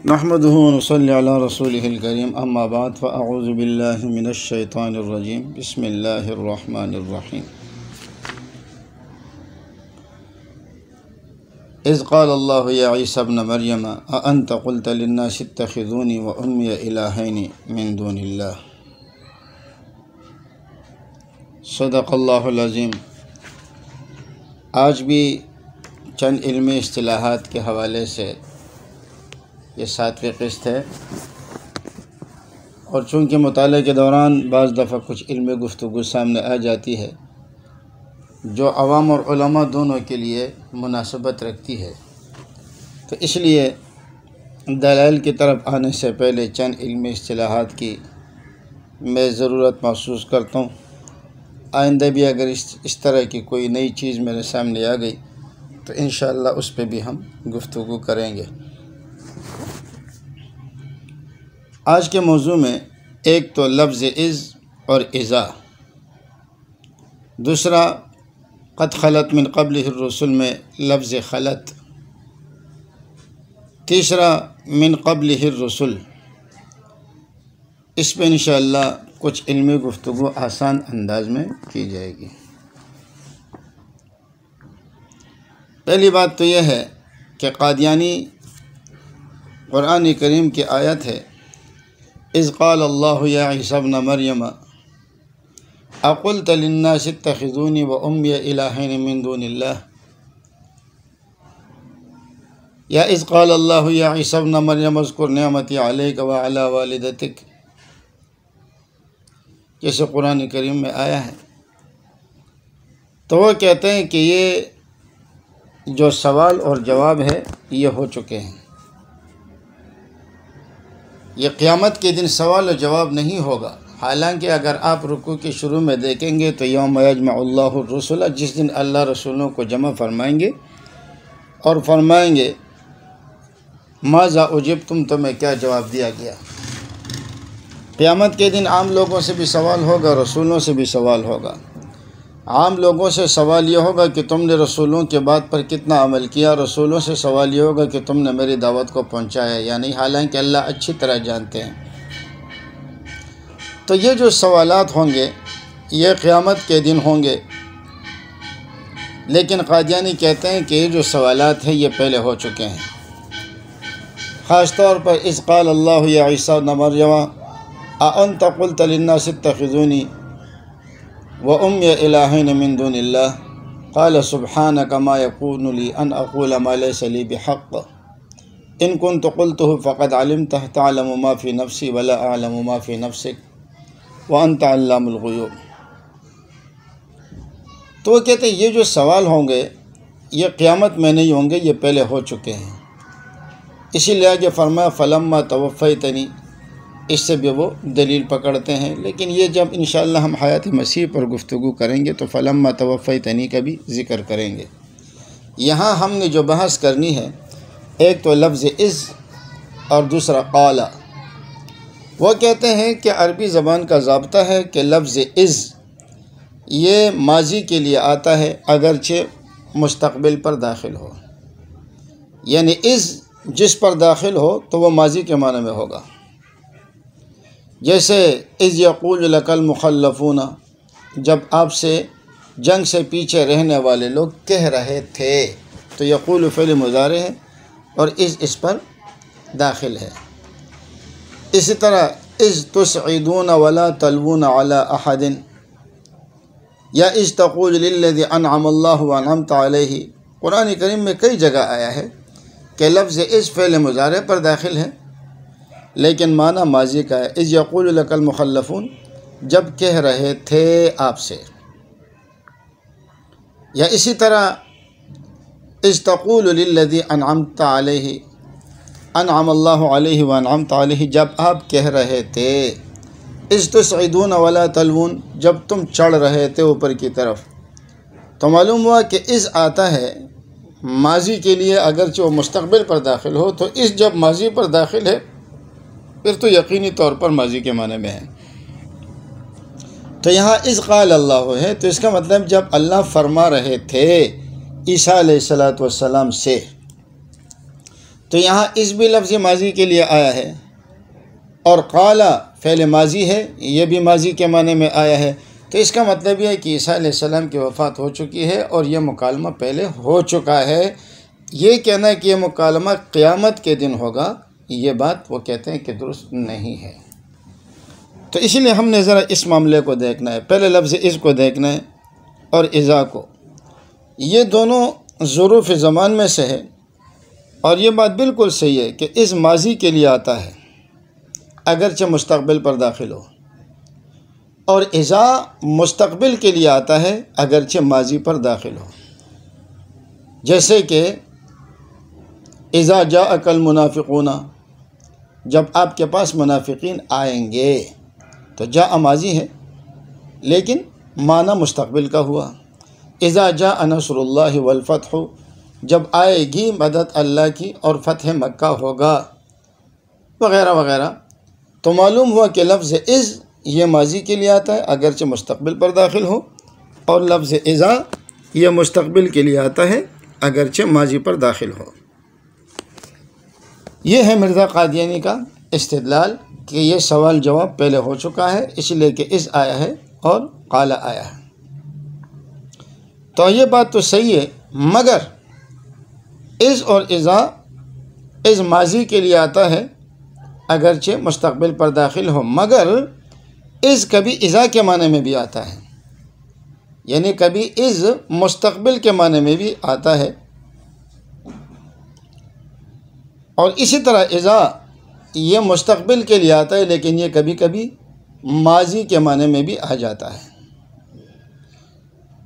نحمده ونصلي على رسوله الكريم اما بعد فاعوذ بالله من الشيطان الرجيم بسم الله الرحمن الرحيم اذ قال الله يا عيسى ابن مريم أأنت قلت للناس اتخذوني وأمي إلهين من دون الله صدق اللہ العظیم۔ آج بھی چند علمی اصطلاحات کے حوالے سے یہ 7ویں قسط ہے، اور چونکہ مطالعے کے دوران بعض دفعہ کچھ علمی گفتگو سامنے آ جاتی ہے جو عوام اور علماء دونوں کے لیے مناسبت رکھتی ہے، تو اس لیے دلائل کی طرف آنے سے پہلے چند علمی اصطلاحات کی میں ضرورت محسوس کرتا ہوں۔ آئندہ بھی اگر اس طرح کی کوئی نئی چیز میرے سامنے آ گئی تو انشاءاللہ اس پہ بھی ہم گفتگو کریں گے۔ آج کے موضوع میں ایک تو لفظ اذ اور اذا، دوسرا قد خلت من قبلہ الرسل میں لفظ خلت، تیسرا من قبلہ الرسل۔ اس پہ انشاءاللہ کچھ علمی گفتگو آسان انداز میں کی جائے گی۔ پہلی بات تو یہ ہے کہ قادیانی قرآن کریم کی آیت ہے، اذ قال اللہ یا عیسی ابن مریم اقلت للناس اتخذونی وأمی الہین من دون اللہ، یا اذ قال اللہ یا عیسی ابن مریم اذکر نعمتی علیک وعلی والدتک، جیسے قرآن کریم میں آیا ہے۔ تو وہ کہتے ہیں کہ یہ جو سوال اور جواب ہے یہ ہو چکے ہیں، یہ قیامت کے دن سوال و جواب نہیں ہوگا۔ حالانکہ اگر آپ رکوع کے شروع میں دیکھیں گے تو یوم یجمع اللہ الرسل، جس دن اللہ رسولوں کو جمع فرمائیں گے اور فرمائیں گے ماذا اجبتم، تمہیں کیا جواب دیا گیا۔ قیامت کے دن عام لوگوں سے بھی سوال ہوگا، رسولوں سے بھی سوال ہوگا۔ عام لوگوں سے سوال یہ ہوگا کہ تم نے رسولوں کے بات پر کتنا عمل کیا، رسولوں سے سوال یہ ہوگا کہ تم نے میری دعوت کو پہنچایا یا نہیں، حالانکہ اللہ اچھی طرح جانتے ہیں۔ تو یہ جو سوالات ہوں گے یہ قیامت کے دن ہوں گے، لیکن قادیانی کہتے ہیں کہ یہ جو سوالات ہیں یہ پہلے ہو چکے ہیں۔ خاص طور پر اذ قال اللہ یا عیسی ابن مریم أأنت قلت للناس اتخذوني وأمي إلهين من دون الله قال سبحانك ما يكون لي أن أقول ما ليس لي بحق إن كنت قلته فقد علمته تعلم ما في نفسي ولا أعلم ما في نفسك وأنت علام الغيوب۔ تو وہ کہتے ہیں یہ جو سوال ہوں گے یہ قیامت میں نہیں ہوں گے، یہ پہلے ہو چکے ہیں۔ اسی لیے آگے فرمایا فلما توفیتنی، اس سے بھی وہ دلیل پکڑتے ہیں، لیکن یہ جب انشاءاللہ ہم حیات مسیح پر گفتگو کریں گے تو فلما توفیتنی کا بھی ذکر کریں گے۔ یہاں ہم نے جو بحث کرنی ہے ایک تو لفظ اذ اور دوسرا قال۔ وہ کہتے ہیں کہ عربی زبان کا ضابطہ ہے کہ لفظ اذ یہ ماضی کے لیے آتا ہے اگرچہ مستقبل پر داخل ہو، یعنی اذ جس پر داخل ہو تو وہ ماضی کے معنی میں ہوگا۔ جیسے اذ یقول لک المخلفون، جب آپ سے جنگ سے پیچھے رہنے والے لوگ کہہ رہے تھے، تو یقول فعل مضارع ہے اور اذ اس پر داخل ہے۔ اسی طرح اذ تسعدون ولا تلوون علی احد، یا اذ تقول للذی انعم اللہ وانعمت علیہ۔ قرآن کریم میں کئی جگہ آیا ہے کہ لفظ اذ فعل مضارع پر داخل ہے لیکن معنی ماضی کا ہے۔ اذ یقول لک المخلفون، جب کہہ رہے تھے آپ سے۔ یا اسی طرح اذ تقول للذی انعمت علیہ، انعم اللہ علیہ وانعمت علیہ، جب آپ کہہ رہے تھے۔ اذ تسعدون ولا تلوون، جب تم چڑھ رہے تھے اوپر کی طرف۔ تو معلوم ہوا کہ اذ آتا ہے ماضی کے لیے اگرچہ وہ مستقبل پر داخل ہو، تو اذ جب ماضی پر داخل ہے پھر تو یقینی طور پر ماضی کے معنی میں ہے۔ تو یہاں اذ قال اللہ ہے، تو اس کا مطلب جب اللہ فرما رہے تھے عیسیٰ علیہ السلام سے، تو یہاں اس بھی لفظ ماضی کے لیے آیا ہے، اور قال فعل ماضی ہے، یہ بھی ماضی کے معنی میں آیا ہے۔ تو اس کا مطلب یہ ہے کہ عیسیٰ علیہ السلام کی وفات ہو چکی ہے اور یہ مکالمہ پہلے ہو چکا ہے۔ یہ کہنا کہ یہ مکالمہ قیامت کے دن ہوگا، یہ بات وہ کہتے ہیں کہ درست نہیں ہے۔ تو اس لیے ہم نے ذرا اس معاملے کو دیکھنا ہے، پہلے لفظ اس کو دیکھنا ہے اور اذا کو، یہ دونوں ظروف زمان میں سے ہے، اور یہ بات بالکل صحیح ہے کہ اس ماضی کے لیے آتا ہے اگرچہ مستقبل پر داخل ہو، اور اذا مستقبل کے لیے آتا ہے اگرچہ ماضی پر داخل ہو۔ جیسے کہ اذا جاءک المنافقون، جب آپ کے پاس منافقین آئیں گے، تو جاء ماضی ہے لیکن معنی مستقبل کا ہوا۔ اذا جاء نصر اللہ والفتح، جب آئے گی مدد اللہ کی اور فتح مکہ ہوگا، وغیرہ وغیرہ۔ تو معلوم ہوا کہ لفظ اذ یہ ماضی کے لیے آتا ہے اگرچہ مستقبل پر داخل ہو، اور لفظ اذا یہ مستقبل کے لیے آتا ہے اگرچہ ماضی پر داخل ہو۔ یہ ہے مرزا قادیانی کا استدلال کہ یہ سوال جواب پہلے ہو چکا ہے، اس لیے کہ اذ آیا ہے اور قال آیا ہے۔ تو یہ بات تو صحیح ہے، مگر اذ اور اذا، اذ ماضی کے لیے آتا ہے اگرچہ مستقبل پر داخل ہو، مگر اذ کبھی اذا کے معنی میں بھی آتا ہے، یعنی کبھی اذ مستقبل کے معنی میں بھی آتا ہے، اور اسی طرح اذا یہ مستقبل کے لیے آتا ہے لیکن یہ کبھی کبھی ماضی کے معنی میں بھی آ جاتا ہے۔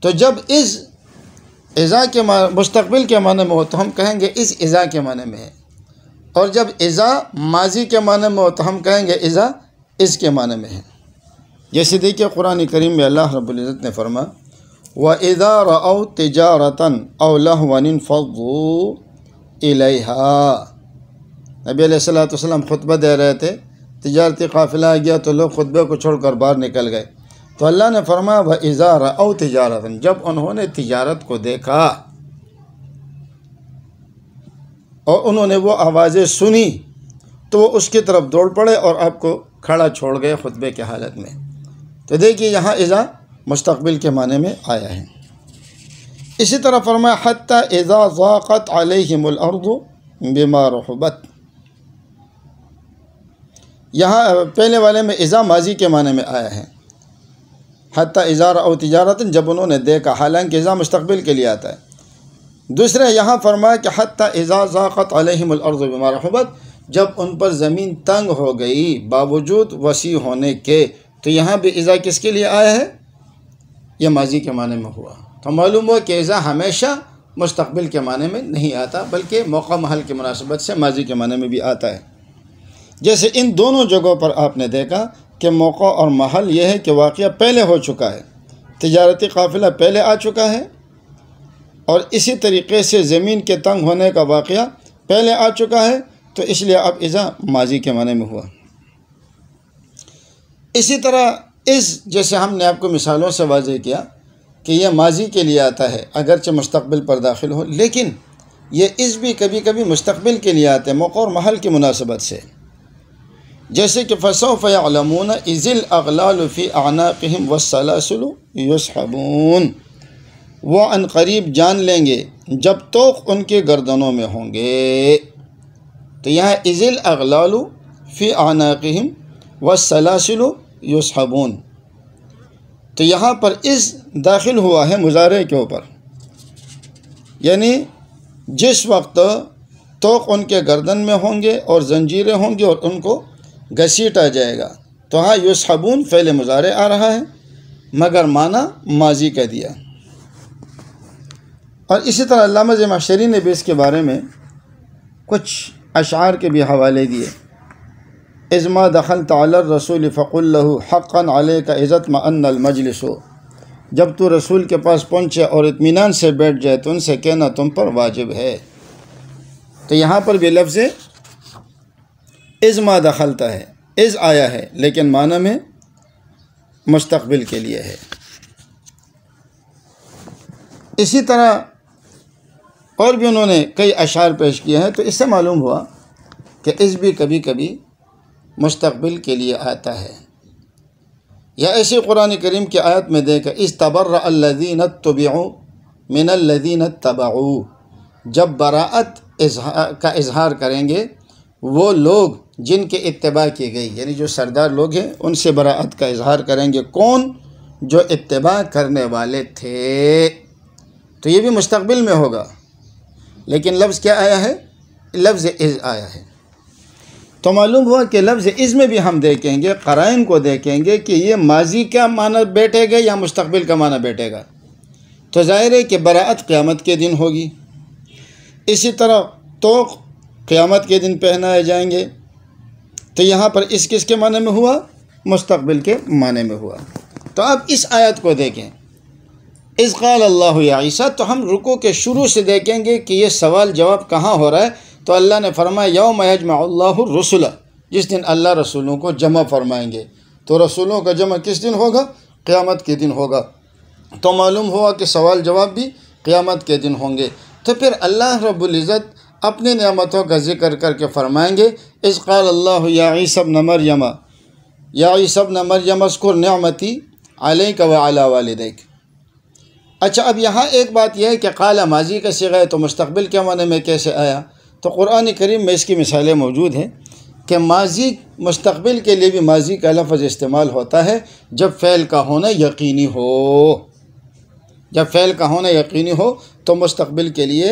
تو جب اذا کے مستقبل کے معنی میں ہو تو ہم کہیں گے اس اذا کے معنی میں ہے، اور جب اذا ماضی کے معنی میں ہو تو ہم کہیں گے اذا اس کے معنی میں ہے۔ جیسے دیکھیے قرآن کریم میں اللہ رب العزت نے فرمایا وَإِذَا رَأَوْا تِجَارَةً أَوْ لَهْوًا انفَضُّوا إِلَيْهَا۔ نبی علیہ السلام خطبہ دے رہے تھے، تجارتی قافلہ آ گیا تو لوگ خطبے کو چھوڑ کر باہر نکل گئے، تو اللہ نے فرمایا وَإِذَا رَأَوْا تِجَارَةً، جب انہوں نے تجارت کو دیکھا اور انہوں نے وہ آوازیں سنی تو وہ اس کی طرف دوڑ پڑے اور آپ کو کھڑا چھوڑ گئے خطبے کی حالت میں۔ تو دیکھیے یہاں اذا مستقبل کے معنی میں آیا ہے۔ اسی طرح فرمایا حتی اذا ضاقت علیہم الارض بما رحبت، یہاں پہلے والے میں اذا ماضی کے معنی میں آیا ہے، حتی اذا رأوا تجارتا، جب انہوں نے دیکھا، حالانکہ اذا مستقبل کے لیے آتا ہے۔ دوسرے یہاں فرمایا کہ حتی اذا ضاقت علیہم الارض بما رحبت، جب ان پر زمین تنگ ہو گئی باوجود وسیع ہونے کے، تو یہاں بھی اذا کس کے لیے آیا ہے؟ یہ ماضی کے معنی میں ہوا۔ تو معلوم ہوا کہ اذا ہمیشہ مستقبل کے معنی میں نہیں آتا، بلکہ موقع محل کی مناسبت سے ماضی کے معنی میں بھی آتا ہے۔ جیسے ان دونوں جگہوں پر آپ نے دیکھا کہ موقع اور محل یہ ہے کہ واقعہ پہلے ہو چکا ہے، تجارتی قافلہ پہلے آ چکا ہے، اور اسی طریقے سے زمین کے تنگ ہونے کا واقعہ پہلے آ چکا ہے، تو اس لیے اب اذا ماضی کے معنی میں ہوا۔ اسی طرح جیسے ہم نے آپ کو مثالوں سے واضح کیا کہ یہ ماضی کے لیے آتا ہے اگرچہ مستقبل پر داخل ہو، لیکن یہ بھی کبھی کبھی مستقبل کے لیے آتے ہیں موقع اور محل کی مناسبت سے، جیسے کہ فَسَوْفَ يَعْلَمُونَ إِذِ الْأَغْلَالُ فِي أَعْنَاقِهِمْ وَالسَّلَاسِلُ يُسْحَبُونَ، وہ ان قریب جان لیں گے جب توق ان کے گردنوں میں ہوں گے۔ تو یہاں إِذِ الْأَغْلَالُ فِي أَعْنَاقِهِمْ وَالسَّلَاسِلُ يُسْحَبُونَ، تو یہاں پر اس داخل ہوا ہے مضارع کے اوپر، یعنی جس وقت توق ان کے گردن میں ہوں گے اور زنجیریں ہوں گی اور ان کو گھسیٹا جائے گا، تو ہاں یسحبون فعل مضارع آ رہا ہے مگر معنی ماضی کا دیا۔ اور اسی طرح علامہ زمخشری نے بھی اس کے بارے میں کچھ اشعار کے بھی حوالے دیے۔ اذ ما دخلت علی الرسول فقل له حقا علیک اذا اطمأن المجلس، جب تو رسول کے پاس پہنچے اور اطمینان سے بیٹھ جائے تو ان سے کہنا تم پر واجب ہے۔ تو یہاں پر بھی لفظ اذ ما دخلت ہے، اذ آیا ہے لیکن معنی میں مستقبل کے لیے ہے۔ اسی طرح اور بھی انہوں نے کئی اشعار پیش کیے ہیں۔ تو اس سے معلوم ہوا کہ اس بھی کبھی کبھی مستقبل کے لیے آتا ہے۔ یا ایسی قرآن کریم کی آیت میں دیکھا استبرأ الذین اتبعوا من الذین اتبعوا، جب براءت کا اظہار کریں گے وہ لوگ جن کے اتباع کی گئی، یعنی جو سردار لوگ ہیں ان سے براءت کا اظہار کریں گے۔ کون؟ جو اتباع کرنے والے تھے۔ تو یہ بھی مستقبل میں ہوگا، لیکن لفظ کیا آیا ہے؟ لفظ اذ آیا ہے۔ تو معلوم ہوا کہ لفظ اذ میں بھی ہم دیکھیں گے، قرائن کو دیکھیں گے کہ یہ ماضی کا معنی بیٹھے گا یا مستقبل کا معنی بیٹھے گا۔ تو ظاہر ہے کہ براءت قیامت کے دن ہوگی۔ اسی طرح طوق قیامت کے دن پہنائے جائیں گے۔ تو یہاں پر اس کس کے معنی میں ہوا؟ مستقبل کے معنی میں ہوا۔ تو اب اس آیت کو دیکھیں، اذ قال اللہ یا عیسیٰ، تو ہم رکوع کے شروع سے دیکھیں گے کہ یہ سوال جواب کہاں ہو رہا ہے۔ تو اللہ نے فرمایا یوم یجمع اللہ الرسل، جس دن اللہ رسولوں کو جمع فرمائیں گے۔ تو رسولوں کا جمع کس دن ہوگا؟ قیامت کے دن ہوگا۔ تو معلوم ہوا کہ سوال جواب بھی قیامت کے دن ہوں گے۔ تو پھر اللہ رب العزت اپنی نعمتوں کا ذکر کر کے فرمائیں گے اذ قال اللہ یا عیسی ابن مریم، یا عیسی ابن مریم اذکر نعمتی علیک وعلی والدیک۔ اچھا، اب یہاں ایک بات یہ ہے کہ قال ماضی کا صیغہ ہے تو مستقبل کے معنی میں کیسے آیا؟ تو قرآن کریم میں اس کی مثالیں موجود ہیں کہ ماضی مستقبل کے لیے بھی ماضی کا لفظ استعمال ہوتا ہے جب فعل کا ہونا یقینی ہو۔ جب فعل کا ہونا یقینی ہو تو مستقبل کے لیے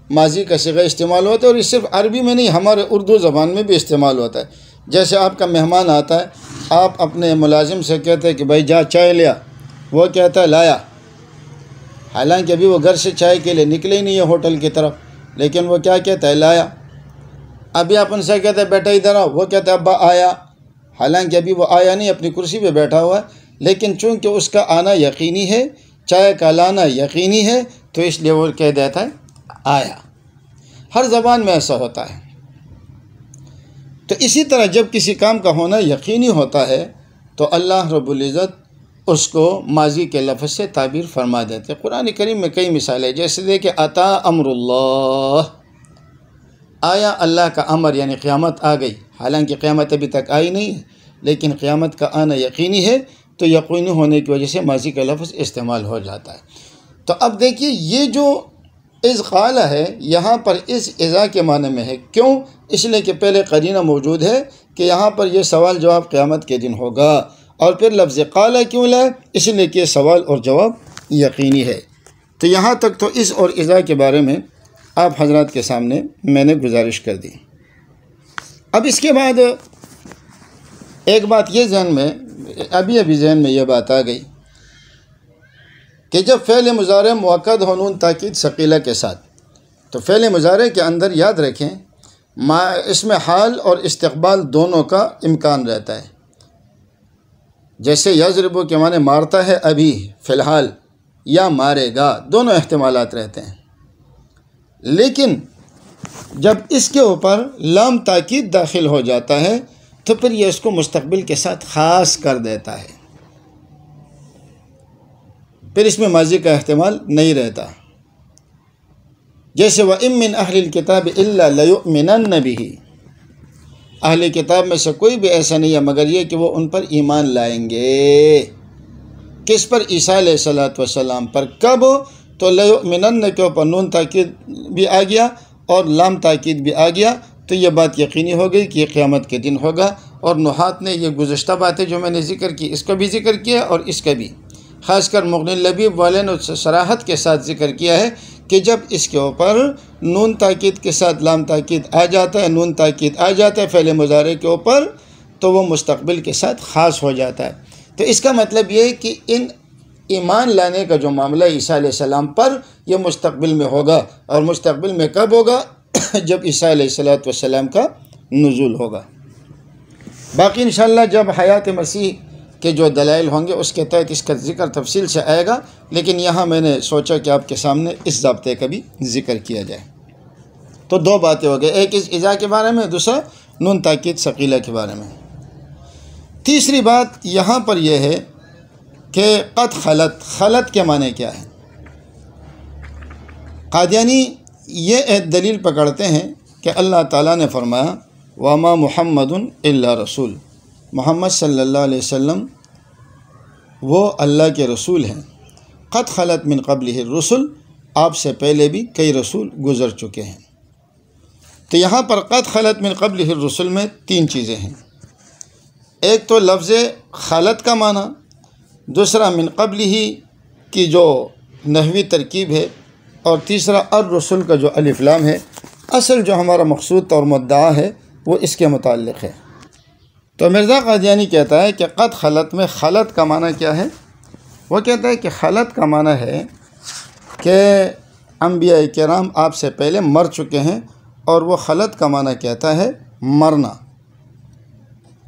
ماضی کا صیغہ استعمال ہوتا ہے، اور یہ صرف عربی میں نہیں ہمارے اردو زبان میں بھی استعمال ہوتا ہے۔ جیسے آپ کا مہمان آتا ہے، آپ اپنے ملازم سے کہتے ہیں کہ بھائی جا چائے لیا، وہ کہتا ہے لایا، حالانکہ ابھی وہ گھر سے چائے کے لیے نکلے ہی نہیں ہے ہوٹل کی طرف، لیکن وہ کیا کہتا ہے؟ لایا۔ ابھی آپ ان سے کہتے ہیں بیٹا ادھر آؤ، وہ کہتا ہے ابا آیا، حالانکہ ابھی وہ آیا نہیں، اپنی کرسی پہ بیٹھا ہوا ہے، لیکن چونکہ اس کا آنا یقینی ہے، چائے کا لانا یقینی ہے، تو اس لیے وہ کہہ دیتا ہے آیا۔ ہر زبان میں ایسا ہوتا ہے۔ تو اسی طرح جب کسی کام کا ہونا یقینی ہوتا ہے تو اللہ رب العزت اس کو ماضی کے لفظ سے تعبیر فرما دیتے۔ قرآن کریم میں کئی مثالیں، جیسے دیکھیں اتا امر اللہ، آیا اللہ کا امر، یعنی قیامت آ گئی، حالانکہ قیامت ابھی تک آئی نہیں ہے، لیکن قیامت کا آنا یقینی ہے، تو یقینی ہونے کی وجہ سے ماضی کا لفظ استعمال ہو جاتا ہے۔ تو اب دیکھیے یہ جو اذ قال ہے یہاں پر اس اذا کے معنی میں ہے۔ کیوں؟ اس لیے کہ پہلے قرینہ موجود ہے کہ یہاں پر یہ سوال جواب قیامت کے دن ہوگا، اور پھر لفظ قال کیوں لائے؟ اس لیے کہ سوال اور جواب یقینی ہے۔ تو یہاں تک تو اس اور اذا کے بارے میں آپ حضرات کے سامنے میں نے گزارش کر دی۔ اب اس کے بعد ایک بات یہ ذہن میں ابھی ذہن میں یہ بات آ گئی کہ جب فعل مضارع مؤکد ہو نون تاکید ثقیلہ کے ساتھ، تو فعل مضارع کے اندر یاد رکھیں اس میں حال اور استقبال دونوں کا امکان رہتا ہے۔ جیسے یضربو کے معنی مارتا ہے ابھی فی الحال، یا مارے گا، دونوں احتمالات رہتے ہیں۔ لیکن جب اس کے اوپر لام تاکید داخل ہو جاتا ہے تو پھر یہ اس کو مستقبل کے ساتھ خاص کر دیتا ہے، پھر اس میں ماضی کا احتمال نہیں رہتا۔ جیسے وَإِن مِّنْ أَهْلِ الْكِتَابِ إِلَّا لَيُؤْمِنَنَّ بِهِ، اہل کتاب میں سے کوئی بھی ایسا نہیں ہے مگر یہ کہ وہ ان پر ایمان لائیں گے۔ کس پر؟ عیسیٰ علیہ السلام پر۔ کب؟ تو لَيُؤْمِنَنَّ کے اوپر نون تاکید بھی آ گیا اور لام تاکید بھی آ گیا، تو یہ بات یقینی ہو گئی کہ یہ قیامت کے دن ہوگا۔ اور نحات نے یہ گزشتہ باتیں جو میں نے ذکر کی اس کا بھی ذکر کیا اور اس کا بھی، خاص کر مغنی اللبیب والے نے صراحت کے ساتھ ذکر کیا ہے کہ جب اس کے اوپر نون تاکید کے ساتھ لام تاکید آ جاتا ہے، نون تاکید آ جاتا ہے فعل مضارع کے اوپر، تو وہ مستقبل کے ساتھ خاص ہو جاتا ہے۔ تو اس کا مطلب یہ ہے کہ ان ایمان لانے کا جو معاملہ عیسیٰ علیہ السلام پر، یہ مستقبل میں ہوگا، اور مستقبل میں کب ہوگا؟ جب عیسیٰ علیہ السلام کا نزول ہوگا۔ باقی انشاءاللہ جب حیات مسیح کے جو دلائل ہوں گے اس کے تحت اس کا ذکر تفصیل سے آئے گا، لیکن یہاں میں نے سوچا کہ آپ کے سامنے اس ضابطے کا بھی ذکر کیا جائے۔ تو دو باتیں ہو گئی، ایک اس اذا کے بارے میں، دوسرا نون تاکید ثقیلہ کے بارے میں۔ تیسری بات یہاں پر یہ ہے کہ قد خلت، خلت کے معنی کیا ہے؟ قادیانی یہ دلیل پکڑتے ہیں کہ اللہ تعالیٰ نے فرمایا وما محمد الا رسول، محمد صلی اللہ علیہ وسلم وہ اللہ کے رسول ہیں، قد خلت من قبلہ الرسل، آپ سے پہلے بھی کئی رسول گزر چکے ہیں۔ تو یہاں پر قد خلت من قبلہ الرسل میں تین چیزیں ہیں، ایک تو لفظ خلت کا معنی، دوسرا من قبلہ کی جو نحوی ترکیب ہے، اور تیسرا الرسل کا جو الف لام ہے۔ اصل جو ہمارا مقصود اور مدعا ہے وہ اس کے متعلق ہے۔ تو مرزا قادیانی کہتا ہے کہ قد خلت میں خلت کا معنی کیا ہے؟ وہ کہتا ہے کہ خلت کا معنی ہے کہ انبیاء کرام آپ سے پہلے مر چکے ہیں، اور وہ خلت کا معنی کہتا ہے مرنا۔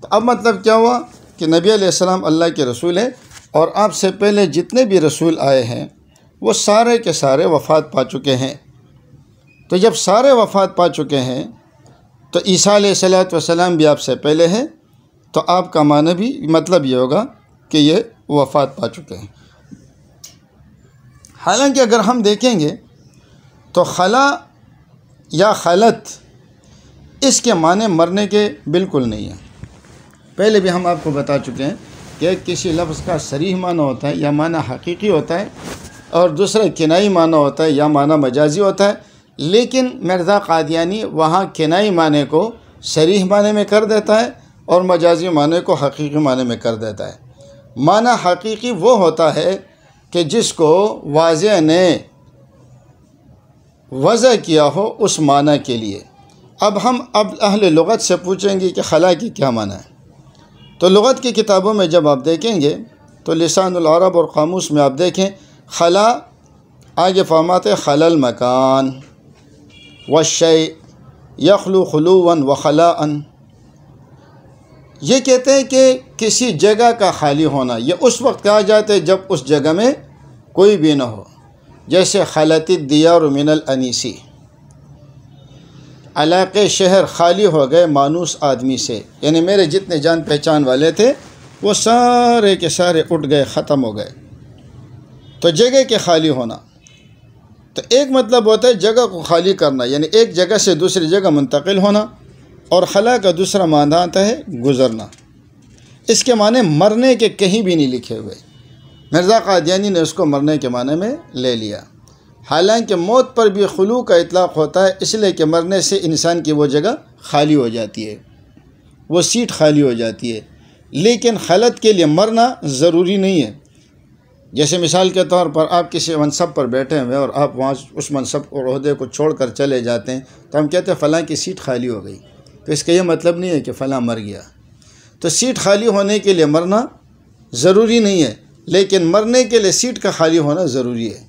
تو اب مطلب کیا ہوا کہ نبی علیہ السلام اللہ کے رسول ہیں، اور آپ سے پہلے جتنے بھی رسول آئے ہیں وہ سارے کے سارے وفات پا چکے ہیں۔ تو جب سارے وفات پا چکے ہیں تو عیسیٰ علیہ السلام بھی آپ سے پہلے ہیں، تو آپ کا معنی بھی مطلب یہ ہوگا کہ یہ وفات پا چکے ہیں۔ حالانکہ اگر ہم دیکھیں گے تو خلا یا خلت اس کے معنی مرنے کے بالکل نہیں ہیں۔ پہلے بھی ہم آپ کو بتا چکے ہیں کہ کسی لفظ کا صریح معنی ہوتا ہے یا معنی حقیقی ہوتا ہے، اور دوسرا کنائی معنی ہوتا ہے یا معنی مجازی ہوتا ہے، لیکن مرزا قادیانی وہاں کنائی معنی کو صریح معنی میں کر دیتا ہے اور مجازی معنی کو حقیقی معنی میں کر دیتا ہے۔ معنی حقیقی وہ ہوتا ہے کہ جس کو واضح نے وضع کیا ہو اس معنی کے لیے۔ اب ہم اہل لغت سے پوچھیں گے کہ خلا کی کیا معنی ہے، تو لغت کی کتابوں میں جب آپ دیکھیں گے تو لسان العرب اور قاموس میں آپ دیکھیں خلا آگے فرماتے خلا المکان والشیء یخلو خلوا وخلاء، یہ کہتے ہیں کہ کسی جگہ کا خالی ہونا، یہ اس وقت کہا جاتا ہے جب اس جگہ میں کوئی بھی نہ ہو، جیسے خلت الدیار من الانیسی، علاقے شہر خالی ہو گئے مانوس آدمی سے، یعنی میرے جتنے جان پہچان والے تھے وہ سارے کے سارے اٹھ گئے، ختم ہو گئے۔ تو جگہ کے خالی ہونا، تو ایک مطلب ہوتا ہے جگہ کو خالی کرنا، یعنی ایک جگہ سے دوسری جگہ منتقل ہونا، اور خلا کا دوسرا معنی آتا ہے گزرنا۔ اس کے معنی مرنے کے کہیں بھی نہیں لکھے ہوئے، مرزا قادیانی نے اس کو مرنے کے معنی میں لے لیا۔ حالانکہ موت پر بھی خلو کا اطلاق ہوتا ہے، اس لیے کہ مرنے سے انسان کی وہ جگہ خالی ہو جاتی ہے، وہ سیٹ خالی ہو جاتی ہے، لیکن خلت کے لیے مرنا ضروری نہیں ہے۔ جیسے مثال کے طور پر آپ کسی منصب پر بیٹھے ہوئے اور آپ وہاں اس منصب اور عہدے کو چھوڑ کر چلے جاتے ہیں، تو ہم کہتے ہیں فلاں کی سیٹ خالی ہو گئی، تو اس کا یہ مطلب نہیں ہے کہ فلاں مر گیا۔ تو سیٹ خالی ہونے کے لیے مرنا ضروری نہیں ہے، لیکن مرنے کے لیے سیٹ کا خالی ہونا ضروری ہے۔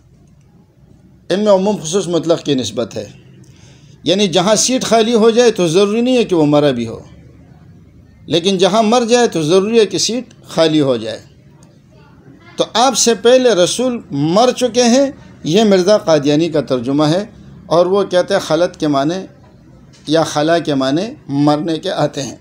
ان میں عموم خصوص مطلق کی نسبت ہے، یعنی جہاں سیٹ خالی ہو جائے تو ضروری نہیں ہے کہ وہ مرا بھی ہو، لیکن جہاں مر جائے تو ضروری ہے کہ سیٹ خالی ہو جائے۔ تو آپ سے پہلے رسول مر چکے ہیں، یہ مرزا قادیانی کا ترجمہ ہے، اور وہ کہتے ہیں خلت کے معنی یا خلا کے معنی مرنے کے آتے ہیں۔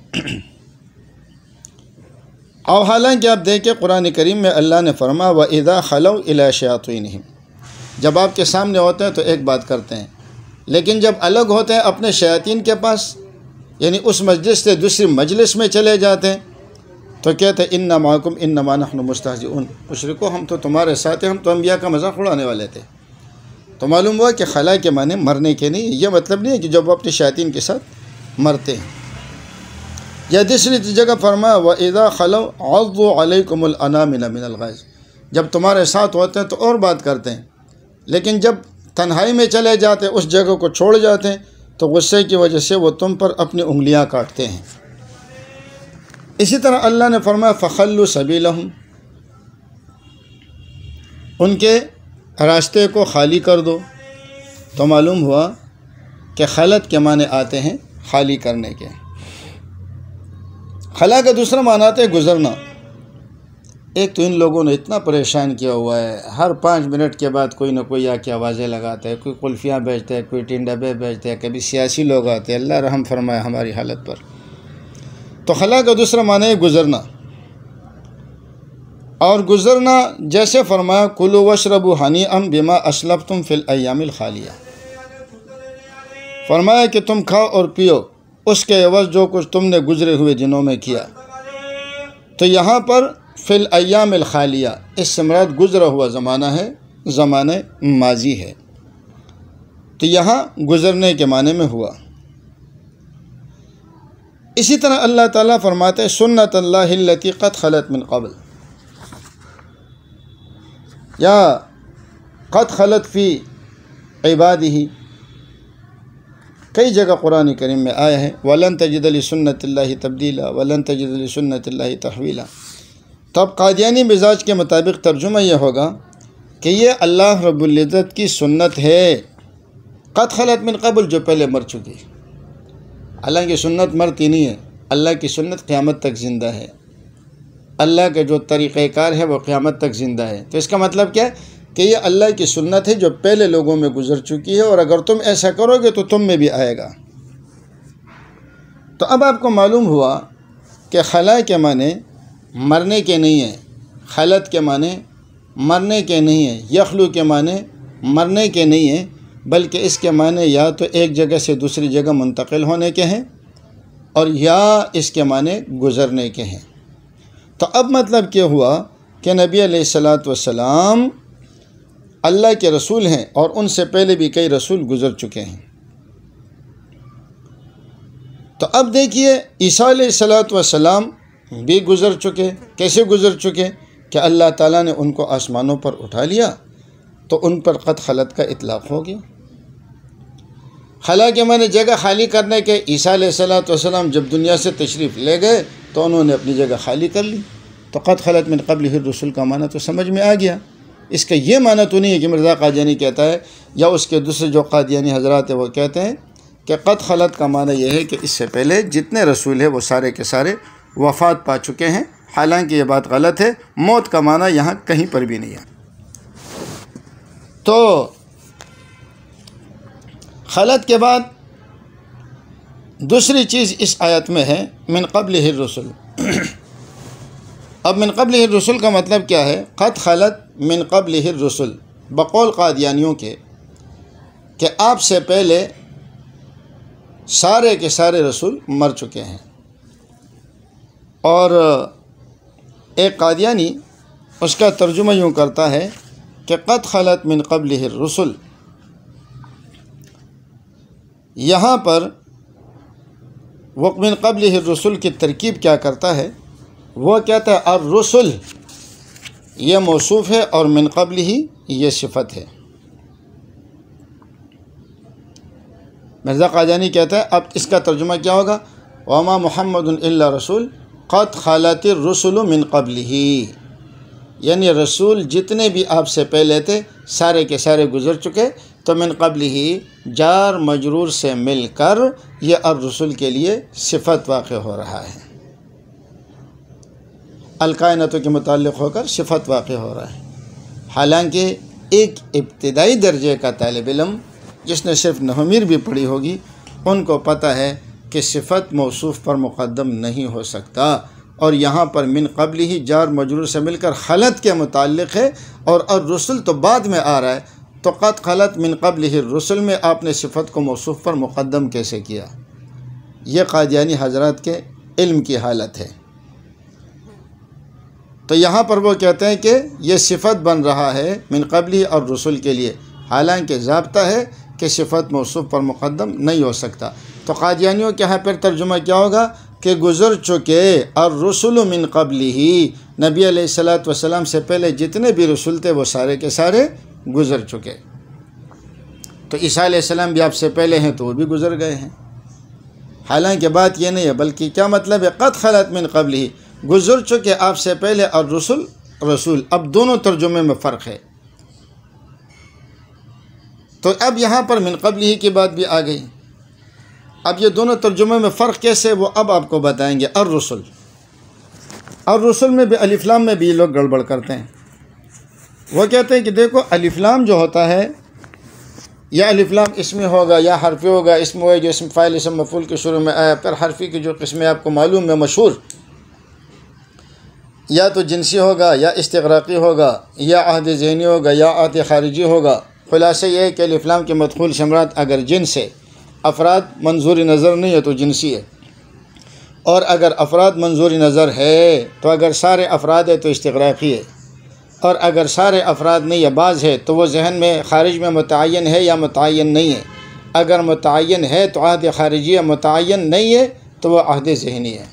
اور حالانکہ آپ دیکھیں قرآن کریم میں اللہ نے فرمایا وَإِذَا خَلَوْا إِلَىٰ شَيَاطِينِهِمْ، جب آپ کے سامنے ہوتے ہیں تو ایک بات کرتے ہیں، لیکن جب الگ ہوتے ہیں اپنے شیاطین کے پاس، یعنی اس مجلس سے دوسری مجلس میں چلے جاتے ہیں، تو کہتے ہیں اِنَّ مَعَكُمْ إِنَّمَا نَحْنُ مُسْتَهْزِئُونَ، مشرکو ہم تو تمہارے ساتھ ہیں، ہم تو انبیاء کا مذاق اڑانے والے تھے۔ تو معلوم ہوا کہ خلا کے معنی مرنے کے نہیں، یہ مطلب نہیں ہے کہ جب وہ اپنے شیاطین کے ساتھ مرتے ہیں۔ یا دوسری جگہ فرمایا وَإِذَا خَلَوْا عَضُّوا عَلَيْكُمُ الْأَنَامِلَ مِنَ الْغَيْظِ، جب تمہارے ساتھ ہوتے ہیں تو اور بات کرتے ہیں، لیکن جب تنہائی میں چلے جاتے ہیں، اس جگہ کو چھوڑ جاتے ہیں، تو غصے کی وجہ سے وہ تم پر اپنی انگلیاں کاٹتے ہیں۔ اسی طرح اللہ نے فرمایا فَخَلُّوا سَبِيلَهُمْ، ان کے راستے کو خالی کر دو۔ تو معلوم ہوا کہ خلت کے معنی آتے ہیں خالی کرنے کے۔ خلا کا دوسرا معنی آتا ہے گزرنا۔ ایک تو ان لوگوں نے اتنا پریشان کیا ہوا ہے، ہر 5 منٹ کے بعد کوئی نہ کوئی آ کے آوازیں لگاتا ہے، کوئی قلفیاں بیچتا ہے، کوئی ٹین ڈبے بیچتا ہے، کبھی سیاسی لوگ آتے ہیں، اللہ رحم فرمائے ہماری حالت پر۔ تو خلا کا دوسرا معنی ہے گزرنا، اور گزرنا جیسے فرمایا کلوا واشربوا ہنیئا بما اسلفتم فی الایام الخالیہ، فرمایا کہ تم کھاؤ اور پیو اس کے عوض جو کچھ تم نے گزرے ہوئے دنوں میں کیا۔ تو یہاں پر فی الایام الخالیہ اس سے مراد گزرا ہوا زمانہ ہے، زمانہ ماضی ہے، تو یہاں گزرنے کے معنی میں ہوا۔ اسی طرح اللہ تعالیٰ فرماتے ہیں سنت اللہ التی قد خلت من قبل، یا قد خلت فی عبادہ، کئی جگہ قرآن کریم میں آیا ہے وَلَن تَجِدَ لِسُنَّتِ اللَّهِ تَبْدِيلًا وَلَن تَجِدَ لِسُنَّتِ اللَّهِ تَحْوِيلًا۔ تو اب قادیانی مزاج کے مطابق ترجمہ یہ ہوگا کہ یہ اللہ رب العزت کی سنت ہے، قد خلت من قبل، جو پہلے مر چکی۔ اللہ کی سنت مرتی نہیں ہے، اللہ کی سنت قیامت تک زندہ ہے، اللہ کا جو طریقہ کار ہے وہ قیامت تک زندہ ہے۔ تو اس کا مطلب کیا ہے کہ یہ اللہ کی سنت ہے جو پہلے لوگوں میں گزر چکی ہے، اور اگر تم ایسا کرو گے تو تم میں بھی آئے گا۔ تو اب آپ کو معلوم ہوا کہ خلا کے معنی مرنے کے نہیں ہیں، خلت کے معنی مرنے کے نہیں ہیں، یخلو کے معنی مرنے کے نہیں ہیں، بلکہ اس کے معنی یا تو ایک جگہ سے دوسری جگہ منتقل ہونے کے ہیں، اور یا اس کے معنی گزرنے کے ہیں۔ تو اب مطلب کیا ہوا کہ نبی علیہ الصلوۃ والسلام اللہ کے رسول ہیں، اور ان سے پہلے بھی کئی رسول گزر چکے ہیں۔ تو اب دیکھیے عیسیٰ علیہ الصلوۃ والسلام بھی گزر چکے۔ کیسے گزر چکے؟ کہ اللہ تعالیٰ نے ان کو آسمانوں پر اٹھا لیا تو ان پر قد خلت کا اطلاق ہو گیا۔ خلا کے معنی جگہ خالی کرنے کے، عیسیٰ علیہ الصلوۃ والسلام جب دنیا سے تشریف لے گئے تو انہوں نے اپنی جگہ خالی کر لی، تو قد خلت من قبلہ الرسل کا معنی تو سمجھ میں آ گیا۔ اس کا یہ معنی تو نہیں ہے کہ مرزا قادیانی کہتا ہے یا اس کے دوسرے جو قادیانی حضرات ہیں وہ کہتے ہیں کہ قد خلت کا معنی یہ ہے کہ اس سے پہلے جتنے رسول ہیں وہ سارے کے سارے وفات پا چکے ہیں، حالانکہ یہ بات غلط ہے، موت کا معنی یہاں کہیں پر بھی نہیں ہے۔ تو خلت کے بعد دوسری چیز اس آیت میں ہے من قبلہ الرسل۔ اب من قبلہ الرسل کا مطلب کیا ہے؟ قد خلت من قبلہ الرسل، بقول قادیانیوں کے کہ آپ سے پہلے سارے کے سارے رسول مر چکے ہیں، اور ایک قادیانی اس کا ترجمہ یوں کرتا ہے کہ قد خلت من قبلہ الرسل، یہاں پر وہ من قبلہ الرسل کی ترکیب کیا کرتا ہے؟ وہ کہتا ہے الرسل یہ موصوف ہے اور من قبلہ یہ صفت ہے۔ مرزا قادیانی کہتا ہے اب اس کا ترجمہ کیا ہوگا؟ وما محمد الا رسول قد خلت الرسل من قبلہ، یعنی رسول جتنے بھی آپ سے پہلے تھے سارے کے سارے گزر چکے، تو من قبلہ جار مجرور سے مل کر یہ الرسل کے لیے صفت واقع ہو رہا ہے، الکائنات کے متعلق ہو کر صفت واقع ہو رہا ہے۔ حالانکہ ایک ابتدائی درجے کا طالب علم جس نے صرف نحویر بھی پڑھی ہوگی ان کو پتہ ہے کہ صفت موصوف پر مقدم نہیں ہو سکتا، اور یہاں پر من قبلہ ہی جار مجرور سے مل کر خلت کے متعلق ہے، اور الرسل تو بعد میں آ رہا ہے، تو قد خلت من قبلہ الرسل میں آپ نے صفت کو موصوف پر مقدم کیسے کیا؟ یہ قادیانی حضرات کے علم کی حالت ہے۔ تو یہاں پر وہ کہتے ہیں کہ یہ صفت بن رہا ہے من قبلہ اور رسول کے لیے، حالانکہ ضابطہ ہے کہ صفت موصوف پر مقدم نہیں ہو سکتا۔ تو قادیانیوں کے یہاں پر ترجمہ کیا ہوگا کہ گزر چکے الرسل من قبلہ، نبی علیہ الصلوۃ والسلام سے پہلے جتنے بھی رسول تھے وہ سارے کے سارے گزر چکے۔ تو عیسیٰ علیہ السلام بھی آپ سے پہلے ہیں تو وہ بھی گزر گئے ہیں، حالانکہ بات یہ نہیں ہے، بلکہ کیا مطلب ہے قد خلت من قبلہ، گزر چکے آپ سے پہلے، اور رسول اب دونوں ترجمے میں فرق ہے۔ تو اب یہاں پر من قبلہ کی بات بھی آ گئی۔ اب یہ دونوں ترجمے میں فرق کیسے وہ اب آپ کو بتائیں گے۔ الرسل میں بھی الف لام میں بھی یہ لوگ گڑبڑ کرتے ہیں۔ وہ کہتے ہیں کہ دیکھو الف لام جو ہوتا ہے یا الف لام اسمی ہوگا یا حرفی ہوگا، اسم ہوئے جو اسم فاعل اسم مفعول کے شروع میں آیا، پھر حرفی کی جو قسمیں آپ کو معلوم ہے مشہور، یا تو جنسی ہوگا یا استغراقی ہوگا یا عہد ذہنی ہوگا یا عہد خارجی ہوگا۔ خلاصہ یہ ہے کہ الف لام کے مدخول شمرات اگر جنس ہے افراد منظور نظر نہیں ہے تو جنسی ہے، اور اگر افراد منظور نظر ہے تو اگر سارے افراد ہے تو استغراقی ہے، اور اگر سارے افراد نہیں یا بعض ہے تو وہ ذہن میں خارج میں متعین ہے یا متعین نہیں ہے۔ اگر متعین ہے تو عہد خارجی ہے، متعین نہیں ہے تو وہ عہد ذہنی ہے۔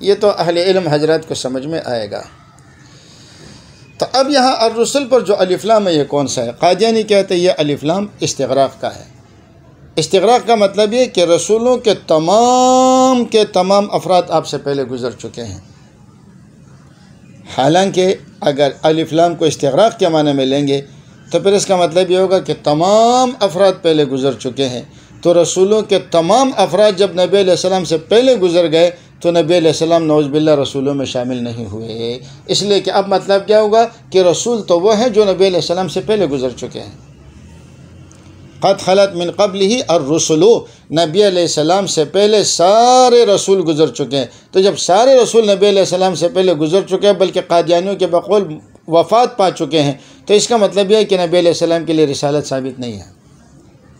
یہ تو اہل علم حضرات کو سمجھ میں آئے گا۔ تو اب یہاں الرسل پر جو الف لام ہے یہ کون سا ہے؟ قادیانی کہتے ہیں یہ الف لام استغراق کا ہے۔ استغراق کا مطلب یہ کہ رسولوں کے تمام افراد آپ سے پہلے گزر چکے ہیں۔ حالانکہ اگر الف لام کو استغراق کے معنی میں لیں گے تو پھر اس کا مطلب یہ ہوگا کہ تمام افراد پہلے گزر چکے ہیں، تو رسولوں کے تمام افراد جب نبی علیہ السلام سے پہلے گزر گئے تو نبی علیہ السلام نعوذ باللہ رسولوں میں شامل نہیں ہوئے۔ اس لیے کہ اب مطلب کیا ہوگا کہ رسول تو وہ ہیں جو نبی علیہ السلام سے پہلے گزر چکے ہیں۔ قد خلت من قبلہ الرسل، نبی علیہ السلام سے پہلے سارے رسول گزر چکے ہیں۔ تو جب سارے رسول نبی علیہ السلام سے پہلے گزر چکے ہیں، بلکہ قادیانیوں کے بقول وفات پا چکے ہیں، تو اس کا مطلب یہ ہے کہ نبی علیہ السلام کے لیے رسالت ثابت نہیں ہے،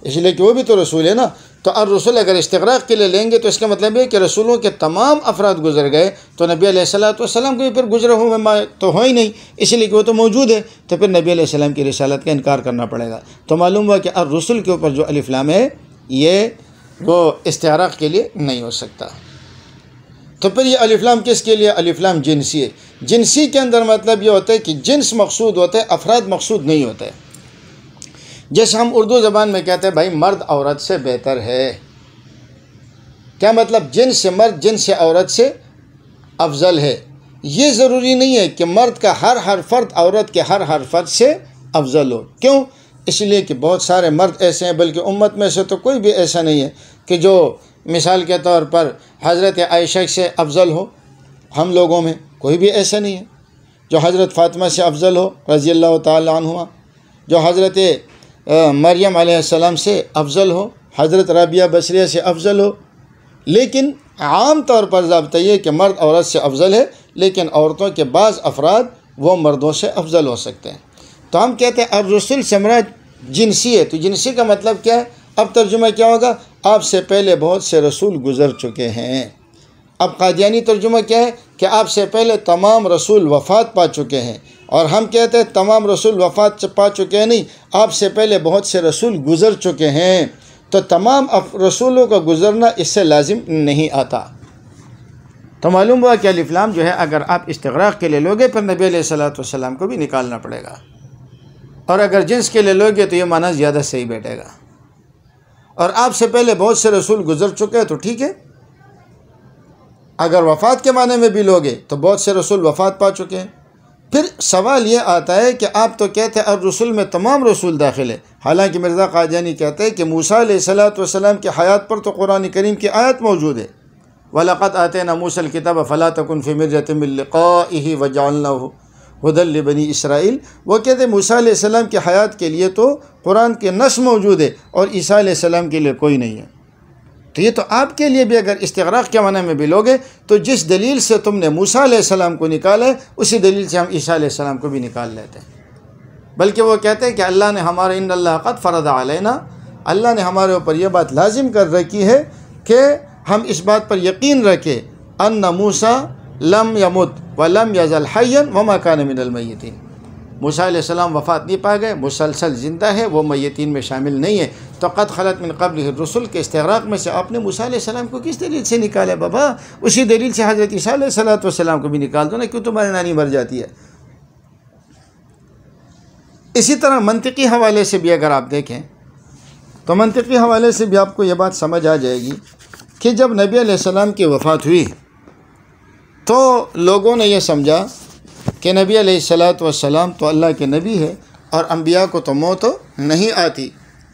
اس لیے کہ وہ بھی تو رسول ہے نا۔ تو الرسل اگر استغراق کے لیے لیں گے تو اس کا مطلب ہے کہ رسولوں کے تمام افراد گزر گئے، تو نبی علیہ السلام کو بھی پھر گزرے ہوئے تو ہو ہی نہیں، اس لیے کہ وہ تو موجود ہے، تو پھر نبی علیہ السلام کی رسالت کا انکار کرنا پڑے گا۔ تو معلوم ہوا کہ الرسل کے اوپر جو الف لام ہے یہ وہ استغراق کے لیے نہیں ہو سکتا۔ تو پھر یہ الف لام کس کے لیے؟ الف لام جنسی ہے۔ جنسی کے اندر مطلب یہ ہوتا ہے کہ جنس مقصود ہوتا ہے، افراد مقصود نہیں ہوتا ہے۔ جیسے ہم اردو زبان میں کہتے ہیں بھائی مرد عورت سے بہتر ہے، کیا مطلب؟ جنس سے مرد جنس سے عورت سے افضل ہے۔ یہ ضروری نہیں ہے کہ مرد کا ہر فرد عورت کے ہر فرد سے افضل ہو۔ کیوں؟ اس لیے کہ بہت سارے مرد ایسے ہیں، بلکہ امت میں سے تو کوئی بھی ایسا نہیں ہے کہ جو مثال کے طور پر حضرت عائشہ سے افضل ہو۔ ہم لوگوں میں کوئی بھی ایسا نہیں ہے جو حضرت فاطمہ سے افضل ہو رضی اللہ تعالی عنہما، جو حضرت مریم علیہ السلام سے افضل ہو، حضرت رابعہ بصریہ سے افضل ہو۔ لیکن عام طور پر ضابطہ یہ کہ مرد عورت سے افضل ہے، لیکن عورتوں کے بعض افراد وہ مردوں سے افضل ہو سکتے ہیں۔ تو ہم کہتے ہیں الرسل سے مراد جنسی ہے۔ تو جنسی کا مطلب کیا ہے؟ اب ترجمہ کیا ہوگا؟ آپ سے پہلے بہت سے رسول گزر چکے ہیں۔ اب قادیانی ترجمہ کیا ہے کہ آپ سے پہلے تمام رسول وفات پا چکے ہیں، اور ہم کہتے ہیں تمام رسول وفات پا چکے ہیں نہیں، آپ سے پہلے بہت سے رسول گزر چکے ہیں۔ تو تمام رسولوں کا گزرنا اس سے لازم نہیں آتا۔ تو معلوم ہوا کہ الف لام جو ہے اگر آپ استغراق کے لیے لوگے پھر نبی علیہ السلام کو بھی نکالنا پڑے گا، اور اگر جنس کے لیے لوگے تو یہ معنی زیادہ صحیح بیٹھے گا۔ اور آپ سے پہلے بہت سے رسول گزر چکے ہیں تو ٹھیک ہے۔ اگر وفات کے معنی میں بھی لوگے تو بہت سے رسول وفات پا چکے ہیں۔ پھر سوال یہ آتا ہے کہ آپ تو کہتے ہیں الرسل میں تمام رسول داخل ہے، حالانکہ مرزا قادیانی کہتے ہیں کہ موسیٰ علیہ السلام کی حیات پر تو قرآن کریم کی آیت موجود ہے، وَلَقَدْ آتَيْنَا مُوسَى الْكِتَابَ فَلَا تَكُنْ فِي مِرْيَةٍ مِّن لِّقَائِهِ وَجَعَلْنَاهُ هُدًى لِّبَنِي إِسْرَائِيلَ۔ وہ کہتے ہیں موسیٰ علیہ السلام کی حیات کے لیے تو قرآن کے نص موجود ہے اور عیسیٰ علیہ السلام کے لیے کوئی نہیں ہے۔ تو یہ تو آپ کے لیے بھی اگر استغراق کے معنی میں بھی لوگے تو جس دلیل سے تم نے موسیٰ علیہ السلام کو نکالا ہے اسی دلیل سے ہم عیسیٰ علیہ السلام کو بھی نکال لیتے ہیں۔ بلکہ وہ کہتے ہیں کہ اللہ نے ہمارے ان اللہ قد فرض علینا، اللہ نے ہمارے اوپر یہ بات لازم کر رکھی ہے کہ ہم اس بات پر یقین رکھیں ان موسیٰ لم یمت ولم یزل حیا وما کان من المیتین۔ موسیٰ علیہ السلام وفات نہیں پا گئے، مسلسل زندہ ہے، وہ میتین میں شامل نہیں ہے۔ تو قد خلت من قبلہ الرسل کے استغراق میں سے آپ نے موسیٰ علیہ السلام کو کس دلیل سے نکالا بابا؟ اسی دلیل سے حضرت عیسیٰ علیہ السلام کو بھی نکال دو نا، کیوں تمہاری نانی مر جاتی ہے؟ اسی طرح منطقی حوالے سے بھی اگر آپ دیکھیں تو منطقی حوالے سے بھی آپ کو یہ بات سمجھ آ جائے گی کہ جب نبی علیہ السلام کی وفات ہوئی تو لوگوں نے یہ سمجھا کہ نبی علیہ السلام تو اللہ کے نبی ہے اور انبیاء کو تو موت نہیں آتی۔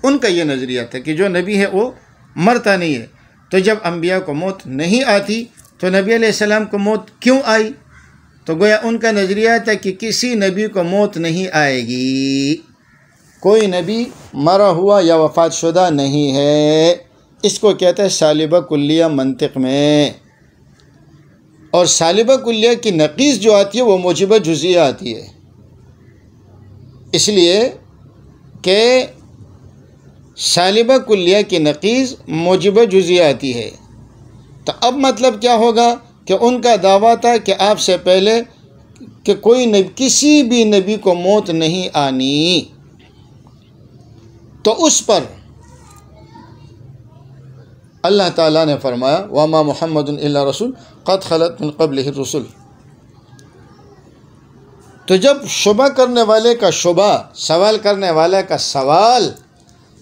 ان کا یہ نظریہ تھا کہ جو نبی ہے وہ مرتا نہیں ہے، تو جب انبیاء کو موت نہیں آتی تو نبی علیہ السلام کو موت کیوں آئی؟ تو گویا ان کا نظریہ تھا کہ کسی نبی کو موت نہیں آئے گی، کوئی نبی مرا ہوا یا وفات شدہ نہیں ہے۔ اس کو کہتے ہیں سالبہ کلیہ منطق میں، اور سالبہ کلیہ کی نقیض جو آتی ہے وہ موجبہ جزیہ آتی ہے، اس لیے کہ سالبہ کلیہ کی نقیض موجبہ جزیہ آتی ہے۔ تو اب مطلب کیا ہوگا کہ ان کا دعویٰ تھا کہ آپ سے پہلے کہ کسی بھی نبی کو موت نہیں آنی، تو اس پر اللہ تعالیٰ نے فرمایا وَمَا مُحَمَّدٌ إِلَّا رَسُولٌ قَدْ خَلَتْ مِن قَبْلِهِ الرُّسُلُ۔ تو جب شبہ کرنے والے کا شبہ، سوال کرنے والے کا سوال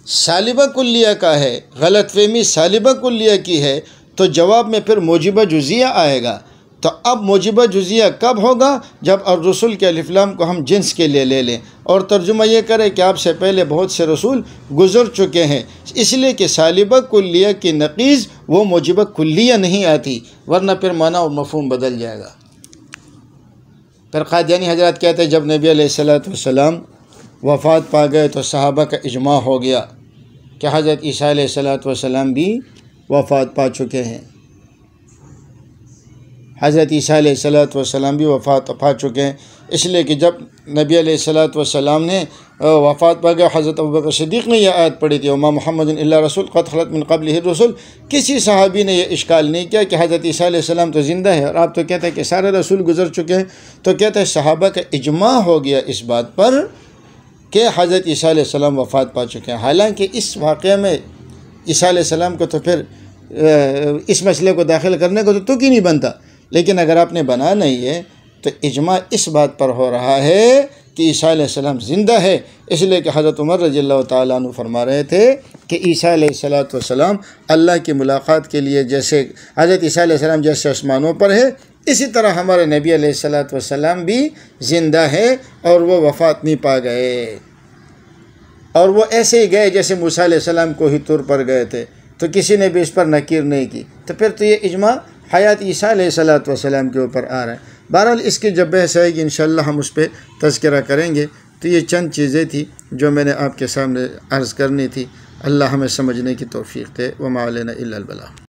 سالبہ کلیہ کا ہے، غلط فہمی سالبہ کلیہ کی ہے، تو جواب میں پھر موجبہ جزیہ آئے گا۔ تو اب موجبہ جزیہ کب ہوگا؟ جب الرسل کے الف لام کو ہم جنس کے لیے لے لیں اور ترجمہ یہ کریں کہ آپ سے پہلے بہت سے رسول گزر چکے ہیں، اس لیے کہ سالبہ کلیہ کی نقیض وہ موجبہ کلیہ نہیں آتی، ورنہ پھر معنی و مفہوم بدل جائے گا۔ پھر قادیانی حضرات کہتے ہیں جب نبی علیہ السلام وفات پا گئے تو صحابہ کا اجماع ہو گیا کہ حضرت عیسیٰ علیہ السلام بھی وفات پا چکے ہیں، حضرت عیسیٰ علیہ السلام بھی وفات پا چکے ہیں، اس لیے کہ جب نبی علیہ السلام نے وفات پا گئے، حضرت ابوبکر صدیق نے یہ آیت پڑھی تھی وَمَا مُحَمَّدٌ إِلَّا رَسُولٌ قَدْ خَلَتْ مِن قَبْلِهِ الرُّسُلُ۔ کسی صحابی نے یہ اشکال نہیں کیا کہ حضرت عیسیٰ علیہ السلام تو زندہ ہے اور آپ تو کہتے ہیں کہ سارے رسول گزر چکے ہیں، تو کہتے ہیں صحابہ کا اجماع ہو گیا اس بات پر کہ حضرت عیسیٰ علیہ السلام وفات پا چکے ہیں۔ حالانکہ اس واقعے میں عیسیٰ علیہ السلام کو تو پھر اس مسئلے کو داخل کرنے کو تو ہی نہیں بنتا، لیکن اگر آپ نے بنا نہیں ہے تو اجماع اس بات پر ہو رہا ہے کہ عیسیٰ علیہ السلام زندہ ہے، اس لیے کہ حضرت عمر رضی اللہ تعالیٰ عنہ فرما رہے تھے کہ عیسیٰ علیہ السلام اللہ کی ملاقات کے لیے جیسے حضرت عیسیٰ علیہ السلام جیسے آسمانوں پر ہے، اسی طرح ہمارے نبی علیہ السلام بھی زندہ ہے اور وہ وفات نہیں پا گئے، اور وہ ایسے ہی گئے جیسے موسیٰ علیہ السلام کو ہی طور پر گئے تھے، تو کسی نے بھی اس پر نکیر نہیں کی، تو پھر تو یہ اجماع حیات عیسیٰ علیہ السلام کے اوپر آ رہا ہے۔ بہرحال اس کی جب بحث آئے گی انشاءاللہ ہم اس پہ تذکرہ کریں گے۔ تو یہ چند چیزیں تھیں جو میں نے آپ کے سامنے عرض کرنی تھی۔ اللہ ہمیں سمجھنے کی توفیق دے۔ وما علینا الا البلاغ۔